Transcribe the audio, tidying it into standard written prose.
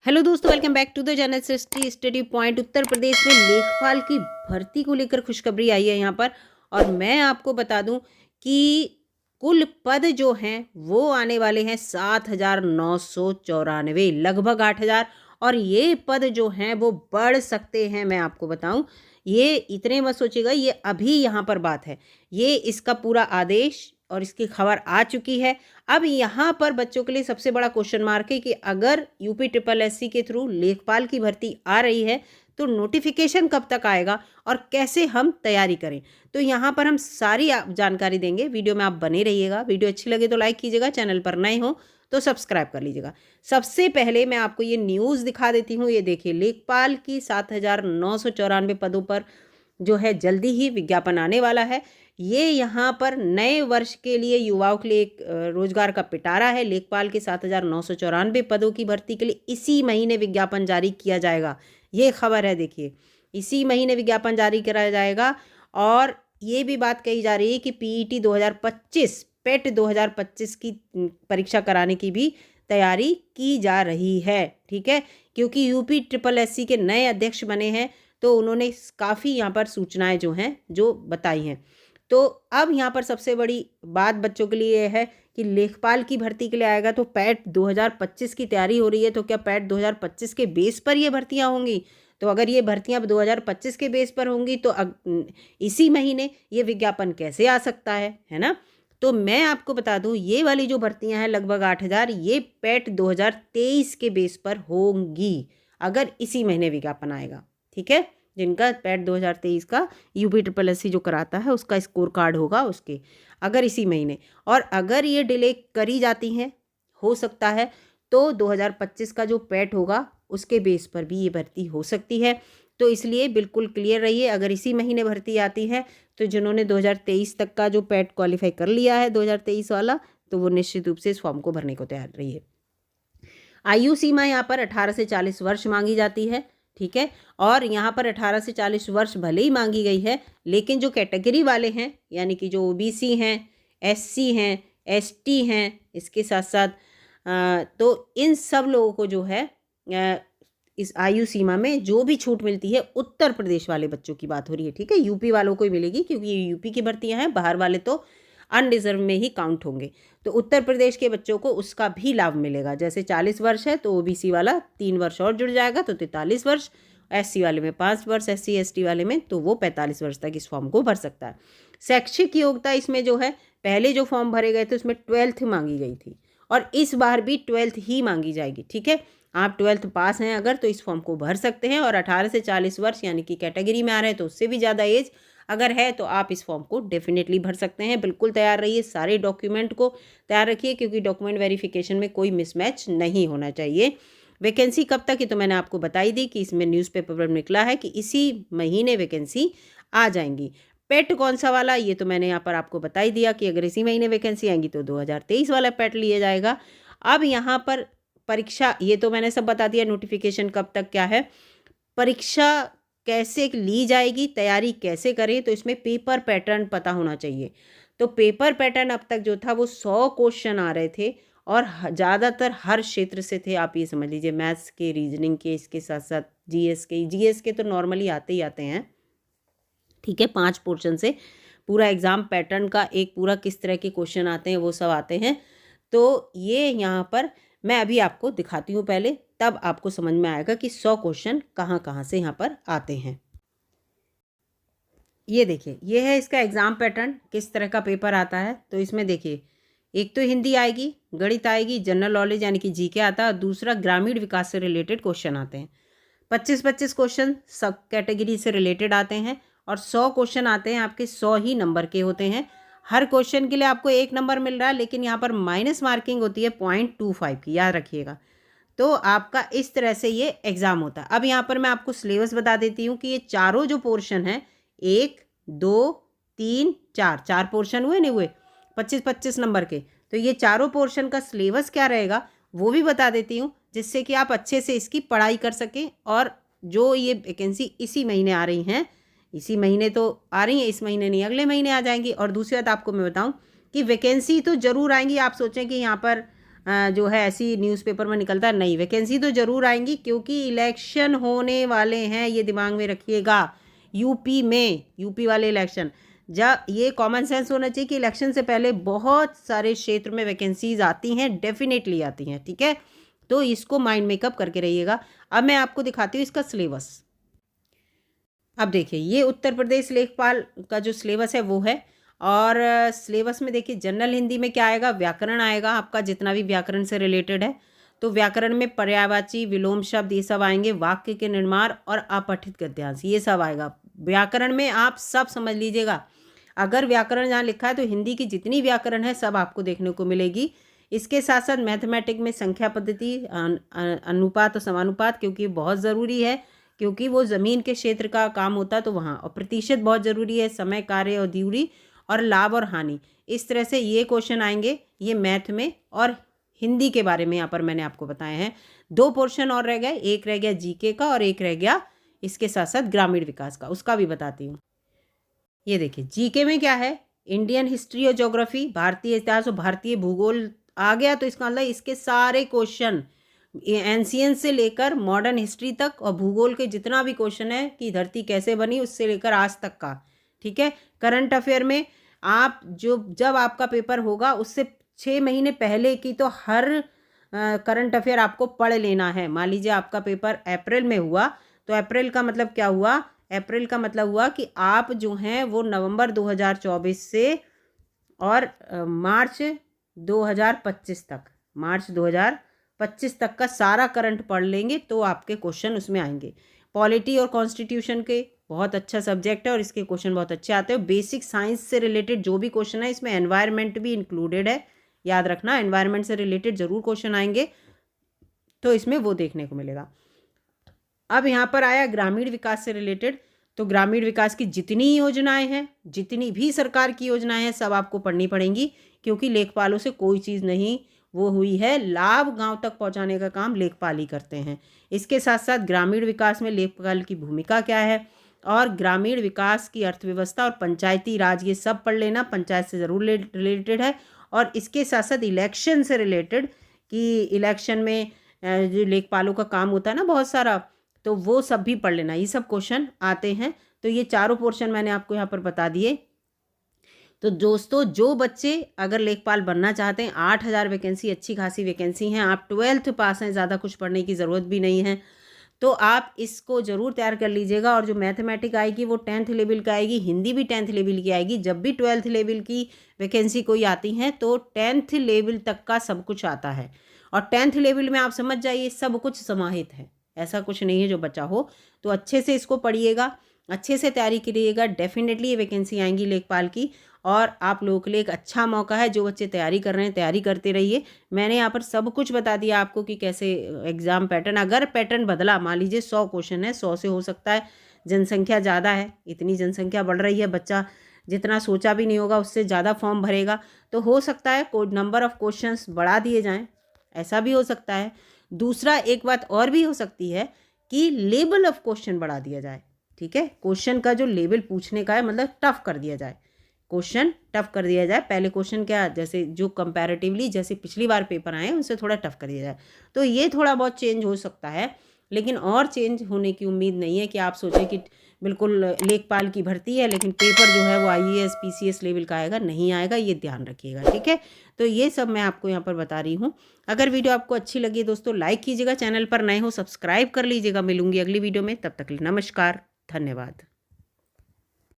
Hello दोस्तों, welcome back to the channel study point. Uttar Pradesh में लेखपाल की भर्ती को लेकर खुशखबरी आई है यहाँ पर। और मैं आपको बता दूं कि कुल पद जो हैं वो आने वाले हैं 7,994, लगभग 8,000। और ये पद जो हैं वो बढ़ सकते हैं। मैं आपको बताऊं, ये इतने मत सोचिएगा, ये अभी यहाँ पर बात है, ये इसका पूरा आदेश और इसकी खबर आ चुकी है। अब यहाँ पर बच्चों के लिए सबसे बड़ा क्वेश्चन मार्क है कि अगर यूपी ट्रिपल एससी के थ्रू लेखपाल की भर्ती आ रही है तो नोटिफिकेशन कब तक आएगा और कैसे हम तैयारी करें। तो यहाँ पर हम सारी जानकारी देंगे। वीडियो में आप बने रहिएगा। वीडियो अच्छी लगे तो लाइक कीजिएगा, चैनल पर नए हो तो सब्सक्राइब कर लीजिएगा। सबसे पहले मैं आपको ये न्यूज़ दिखा देती हूँ। ये देखिए, लेखपाल की 7,994 पदों पर जो है जल्दी ही विज्ञापन आने वाला है। ये यहाँ पर नए वर्ष के लिए युवाओं के लिए एक रोजगार का पिटारा है। लेखपाल के 7,994 पदों की भर्ती के लिए इसी महीने विज्ञापन जारी किया जाएगा। ये खबर है, देखिए, इसी महीने विज्ञापन जारी कराया जाएगा। और ये भी बात कही जा रही है कि पीईटी 2025, पेट 2025 की परीक्षा कराने की भी तैयारी की जा रही है। ठीक है, क्योंकि यूपी ट्रिपल एससी के नए अध्यक्ष बने हैं तो उन्होंने काफ़ी यहाँ पर सूचनाएं जो हैं जो बताई हैं। तो अब यहाँ पर सबसे बड़ी बात बच्चों के लिए है कि लेखपाल की भर्ती के लिए आएगा तो पैट 2025 की तैयारी हो रही है। तो क्या पैट 2025 के बेस पर ये भर्तियाँ होंगी? तो अगर ये भर्तियाँ 2025 के बेस पर होंगी तो इसी महीने ये विज्ञापन कैसे आ सकता है ना? तो मैं आपको बता दूं, ये वाली जो भर्तियां हैं लगभग 8,000, ये पैट 2023 के बेस पर होंगी अगर इसी महीने विज्ञापन आएगा। ठीक है, जिनका पैट 2023 का यूपी ट्रिपल एससी जो कराता है उसका स्कोर कार्ड होगा उसके, अगर इसी महीने। और अगर ये डिले करी जाती हैं, हो सकता है तो 2025 का जो पैट होगा उसके बेस पर भी ये भर्ती हो सकती है। तो इसलिए बिल्कुल क्लियर रहिए, अगर इसी महीने भर्ती आती है तो जिन्होंने 2023 तक का जो पैट क्वालिफाई कर लिया है 2023 वाला, तो वो निश्चित रूप से इस फॉर्म को भरने को तैयार रहिए। आयु सीमा यहाँ पर 18 से 40 वर्ष मांगी जाती है। ठीक है, और यहाँ पर 18 से 40 वर्ष भले ही मांगी गई है, लेकिन जो कैटेगरी वाले हैं यानी कि जो ओबीसी हैं, एससी हैं, एसटी हैं, इसके साथ साथ तो इन सब लोगों को जो है इस आयु सीमा में जो भी छूट मिलती है, उत्तर प्रदेश वाले बच्चों की बात हो रही है। ठीक है, यूपी वालों को ही मिलेगी क्योंकि ये यूपी की भर्तियां हैं, बाहर वाले तो अनरिजर्व में ही काउंट होंगे। तो उत्तर प्रदेश के बच्चों को उसका भी लाभ मिलेगा। जैसे 40 वर्ष है तो ओबीसी वाला 3 वर्ष और जुड़ जाएगा तो 43 वर्ष, एससी वाले में 5 वर्ष, एससी एसटी वाले में तो वो 45 वर्ष तक इस फॉर्म को भर सकता है। शैक्षिक योग्यता इसमें जो है, पहले जो फॉर्म भरे गए थे उसमें 12th मांगी गई थी और इस बार भी 12th ही मांगी जाएगी। ठीक है, आप 12th पास हैं अगर तो इस फॉर्म को भर सकते हैं। और 18 से 40 वर्ष यानी कि कैटेगरी में आ रहे हैं तो उससे भी ज़्यादा एज अगर है तो आप इस फॉर्म को डेफिनेटली भर सकते हैं। बिल्कुल तैयार रहिए, सारे डॉक्यूमेंट को तैयार रखिए क्योंकि डॉक्यूमेंट वेरिफिकेशन में कोई मिसमैच नहीं होना चाहिए। वैकेंसी कब तक, ये तो मैंने आपको बताई दी कि इसमें न्यूज़पेपर पर निकला है कि इसी महीने वैकेंसी आ जाएंगी। पेट कौन सा वाला, ये तो मैंने यहाँ पर आपको बता ही दिया कि अगर इसी महीने वैकेंसी आएंगी तो 2023 वाला पेट लिया जाएगा। अब यहाँ पर परीक्षा, ये तो मैंने सब बता दिया। नोटिफिकेशन कब तक क्या है, परीक्षा कैसे ली जाएगी, तैयारी कैसे करें, तो इसमें पेपर पैटर्न पता होना चाहिए। तो पेपर पैटर्न अब तक जो था वो 100 क्वेश्चन आ रहे थे और ज़्यादातर हर क्षेत्र से थे। आप ये समझ लीजिए, मैथ्स के, रीजनिंग के, इसके साथ साथ जीएस के तो नॉर्मली आते ही आते हैं। ठीक है, 5 पोर्शन से पूरा एग्ज़ाम पैटर्न का एक पूरा किस तरह के क्वेश्चन आते हैं वो सब आते हैं। तो ये यहाँ पर मैं अभी आपको दिखाती हूँ पहले, तब आपको समझ में आएगा कि 100 क्वेश्चन कहाँ कहाँ से यहाँ पर आते हैं। ये देखिए, ये है इसका एग्ज़ाम पैटर्न, किस तरह का पेपर आता है। तो इसमें देखिए, एक तो हिंदी आएगी, गणित आएगी, जनरल नॉलेज यानी कि जीके आता है, और दूसरा ग्रामीण विकास से रिलेटेड क्वेश्चन आते हैं। 25-25 क्वेश्चन सब कैटेगरी से रिलेटेड आते हैं और 100 क्वेश्चन आते हैं आपके, 100 ही नंबर के होते हैं। हर क्वेश्चन के लिए आपको 1 नंबर मिल रहा है, लेकिन यहाँ पर माइनस मार्किंग होती है 0.25 की, याद रखिएगा। तो आपका इस तरह से ये एग्ज़ाम होता है। अब यहाँ पर मैं आपको सिलेबस बता देती हूँ कि ये चारों जो पोर्शन हैं, 1, 2, 3, 4 पोर्शन हुए नहीं हुए 25-25 नंबर के, तो ये चारों पोर्शन का सिलेबस क्या रहेगा वो भी बता देती हूँ, जिससे कि आप अच्छे से इसकी पढ़ाई कर सकें। और जो ये वैकेंसी इसी महीने आ रही हैं, इसी महीने तो आ रही हैं, इस महीने नहीं अगले महीने आ जाएंगी। और दूसरी बात आपको मैं बताऊं कि वैकेंसी तो ज़रूर आएंगी। आप सोचें कि यहाँ पर जो है ऐसी न्यूज़पेपर में निकलता है, नहीं, वैकेंसी तो ज़रूर आएंगी क्योंकि इलेक्शन होने वाले हैं, ये दिमाग में रखिएगा। यूपी में, यूपी वाले इलेक्शन, जब ये कॉमन सेंस होना चाहिए कि इलेक्शन से पहले बहुत सारे क्षेत्र में वैकेंसीज आती हैं, डेफिनेटली आती हैं, ठीक है। तो इसको माइंड मेकअप करके रहिएगा। अब मैं आपको दिखाती हूँ इसका सिलेबस। अब देखिए, ये उत्तर प्रदेश लेखपाल का जो सिलेबस है वो है, और सिलेबस में देखिए जनरल हिंदी में क्या आएगा, व्याकरण आएगा आपका, जितना भी व्याकरण से रिलेटेड है। तो व्याकरण में पर्यायवाची, विलोम शब्द, ये सब आएंगे, वाक्य के निर्माण और अपठित गद्यांश, ये सब आएगा। व्याकरण में आप सब समझ लीजिएगा, अगर व्याकरण जहाँ लिखा है तो हिंदी की जितनी व्याकरण है सब आपको देखने को मिलेगी। इसके साथ साथ मैथमेटिक में संख्या पद्धति, अनुपात और समानुपात, क्योंकि बहुत ज़रूरी है, क्योंकि वो ज़मीन के क्षेत्र का काम होता है तो वहाँ, और प्रतिशत बहुत ज़रूरी है, समय, कार्य और दूरी, और लाभ और हानि। इस तरह से ये क्वेश्चन आएंगे, ये मैथ में। और हिंदी के बारे में यहाँ पर मैंने आपको बताए हैं। 2 पोर्शन और रह गए, एक रह गया जीके का और एक रह गया इसके साथ साथ ग्रामीण विकास का, उसका भी बताती हूँ। ये देखिए, जीके में क्या है, इंडियन हिस्ट्री और ज्योग्राफी, भारतीय इतिहास और भारतीय भूगोल आ गया। तो इसका मतलब इसके सारे क्वेश्चन एंशियंट से लेकर मॉडर्न हिस्ट्री तक, और भूगोल के जितना भी क्वेश्चन है कि धरती कैसे बनी उससे लेकर आज तक का, ठीक है। करंट अफेयर में आप जब आपका पेपर होगा उससे 6 महीने पहले की तो हर करंट अफेयर आपको पढ़ लेना है। मान लीजिए आपका पेपर अप्रैल में हुआ, तो अप्रैल का मतलब क्या हुआ, अप्रैल का मतलब हुआ कि आप जो हैं वो नवंबर 2024 से और मार्च 2025 तक, मार्च 2025 तक का सारा करंट पढ़ लेंगे तो आपके क्वेश्चन उसमें आएंगे। पॉलिटी और कॉन्स्टिट्यूशन के बहुत अच्छा सब्जेक्ट है और इसके क्वेश्चन बहुत अच्छे आते हैं। बेसिक साइंस से रिलेटेड जो भी क्वेश्चन है, इसमें एनवायरनमेंट भी इंक्लूडेड है, याद रखना, एनवायरनमेंट से रिलेटेड जरूर क्वेश्चन आएंगे, तो इसमें वो देखने को मिलेगा। अब यहाँ पर आया ग्रामीण विकास से रिलेटेड, तो ग्रामीण विकास की जितनी योजनाएं हैं, जितनी भी सरकार की योजनाएं हैं, सब आपको पढ़नी पड़ेंगी, क्योंकि लेखपालों से कोई चीज़ नहीं वो हुई है, लाभ गांव तक पहुंचाने का काम लेखपाल ही करते हैं। इसके साथ साथ ग्रामीण विकास में लेखपाल की भूमिका क्या है, और ग्रामीण विकास की अर्थव्यवस्था और पंचायती राज, ये सब पढ़ लेना, पंचायत से ज़रूर रिलेटेड है। और इसके साथ साथ इलेक्शन से रिलेटेड, कि इलेक्शन में जो लेखपालों का काम होता है ना बहुत सारा, तो वो सब भी पढ़ लेना, ये सब क्वेश्चन आते हैं। तो ये चारों पोर्शन मैंने आपको यहाँ पर बता दिए। तो दोस्तों, जो बच्चे अगर लेखपाल बनना चाहते हैं, 8000 वैकेंसी, अच्छी खासी वैकेंसी हैं, आप 12th पास हैं, ज़्यादा कुछ पढ़ने की ज़रूरत भी नहीं है, तो आप इसको ज़रूर तैयार कर लीजिएगा। और जो मैथमेटिक आएगी वो 10th लेवल का आएगी, हिंदी भी 10th लेवल की आएगी। जब भी 12th लेवल की वैकेंसी कोई आती है तो 10th लेवल तक का सब कुछ आता है, और 10th लेवल में आप समझ जाइए सब कुछ समाहित है, ऐसा कुछ नहीं है जो बचा हो। तो अच्छे से इसको पढ़िएगा, अच्छे से तैयारी करिएगा, डेफिनेटली ये वैकेंसी आएंगी लेखपाल की, और आप लोगों के लिए एक अच्छा मौका है। जो बच्चे तैयारी कर रहे हैं, तैयारी करते रहिए। मैंने यहाँ पर सब कुछ बता दिया आपको कि कैसे एग्ज़ाम पैटर्न, अगर पैटर्न बदला, मान लीजिए 100 क्वेश्चन है, 100 से हो सकता है, जनसंख्या ज़्यादा है, इतनी जनसंख्या बढ़ रही है, बच्चा जितना सोचा भी नहीं होगा उससे ज़्यादा फॉर्म भरेगा, तो हो सकता है नंबर ऑफ़ क्वेश्चंस बढ़ा दिए जाएँ, ऐसा भी हो सकता है। दूसरा, एक बात और भी हो सकती है कि लेवल ऑफ क्वेश्चन बढ़ा दिया जाए, ठीक है, क्वेश्चन का जो लेवल पूछने का है, मतलब टफ कर दिया जाए, क्वेश्चन टफ कर दिया जाए। पहले क्वेश्चन क्या, जैसे जो कंपैरेटिवली जैसे पिछली बार पेपर आए उनसे थोड़ा टफ कर दिया जाए, तो ये थोड़ा बहुत चेंज हो सकता है, लेकिन और चेंज होने की उम्मीद नहीं है कि आप सोचें कि बिल्कुल लेखपाल की भर्ती है लेकिन पेपर जो है वो IAS PCS लेवल का आएगा, नहीं आएगा, ये ध्यान रखिएगा, ठीक है। तो ये सब मैं आपको यहाँ पर बता रही हूँ। अगर वीडियो आपको अच्छी लगी दोस्तों, लाइक कीजिएगा, चैनल पर नए हो सब्सक्राइब कर लीजिएगा। मिलूंगी अगली वीडियो में, तब तक के लिए नमस्कार, धन्यवाद।